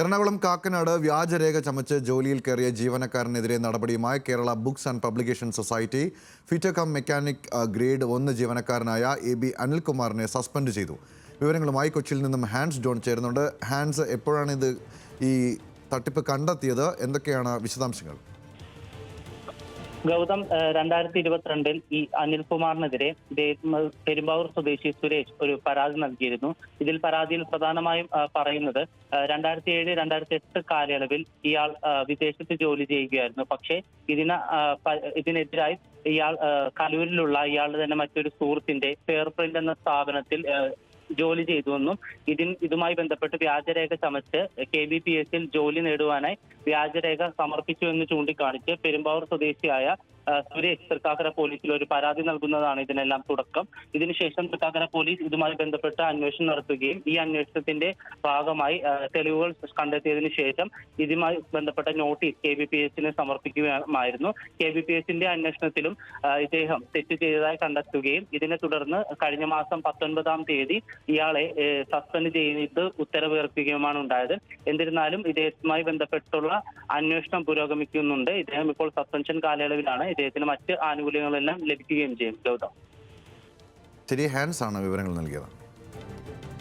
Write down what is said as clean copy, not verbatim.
എറണാകുളം കാക്കനാട് വ്യാജരേഖ ചമച്ച് ജോലിയിൽ കയറിയ ജീവനക്കാരനെതിരെ നടപടിയുമായി Kerala books and publication society fitter mechanic grade 1 ജീവനക്കാരനായ AB അനിൽകുമാറിനെ സസ്പെൻഡ് ചെയ്തു. വിവരങ്ങളുമായി കൊച്ചിയിൽ നിന്നും ഹാൻസ് ജോൺ ചേരുന്നുണ്ട്. ഹാൻസ്, എപ്പോഴാണ് ഈ തട്ടിപ്പ് കണ്ടെത്തിയത്? എന്തൊക്കെയാണ് വിശദാംശങ്ങൾ? ഗൗതം, 2022 ഈ അനിൽകുമാറിനെതിരെ പെരുമ്പാവൂർ സ്വദേശി സുരേഷ് ഒരു പരാതി നൽകിയിരുന്നു. ഇതിൽ പരാതിയിൽ പ്രധാനമായും പറയുന്നത് 2007-2008 കാലയളവിൽ ഇയാൾ വിദേശത്ത് ജോലി ചെയ്യുകയായിരുന്നു. പക്ഷേ ഇതിനെതിരായി ഇയാൾ കലൂരിലുള്ള ഇയാളുടെ തന്നെ മറ്റൊരു സുഹൃത്തിന്റെ ഫെയർപ്രിന്റ് എന്ന സ്ഥാപനത്തിൽ ജോലി ചെയ്തുവെന്നും ഇതുമായി ബന്ധപ്പെട്ട് വ്യാജരേഖ ചമച്ച് KBPS ജോലി നേടുവാനായി വ്യാജരേഖ സമർപ്പിച്ചു എന്ന് ചൂണ്ടിക്കാണിച്ച് പെരുമ്പാവൂർ സ്വദേശിയായ സുരേഷ് തൃക്കാക്കര പോലീസിൽ ഒരു പരാതി നൽകുന്നതാണ് ഇതിനെല്ലാം തുടക്കം. ഇതിനുശേഷം തൃക്കാക്കര പോലീസ് ഇതുമായി ബന്ധപ്പെട്ട് അന്വേഷണം നടത്തുകയും ഈ അന്വേഷണത്തിന്റെ ഭാഗമായി തെളിവുകൾ കണ്ടെത്തിയതിനു ശേഷം ഇതുമായി ബന്ധപ്പെട്ട നോട്ടീസ് KBPS സമർപ്പിക്കുകയുമായിരുന്നു. KBPS അന്വേഷണത്തിലും ഇദ്ദേഹം തെറ്റ് ചെയ്തതായി കണ്ടെത്തുകയും ഇതിനെ തുടർന്ന് കഴിഞ്ഞ മാസം 19-ാം തീയതി ഇയാളെ സസ്പെൻഡ് ചെയ്ത് ഉത്തരവ് ഇറക്കുകയുമാണ് ഉണ്ടായത്. എന്നിരുന്നാലും ഇദ്ദേഹവുമായി ബന്ധപ്പെട്ടുള്ള അന്വേഷണം പുരോഗമിക്കുന്നുണ്ട്. ഇദ്ദേഹം ഇപ്പോൾ സസ്പെൻഷൻ കാലയളവിലാണ്. ഇദ്ദേഹത്തിന് മറ്റ് ആനുകൂല്യങ്ങളെല്ലാം ലഭിക്കുകയും ചെയ്യും. ഗൗതം, ശരി, ഹാൻസ് ആണ് വിവരങ്ങൾ നൽകിയത്.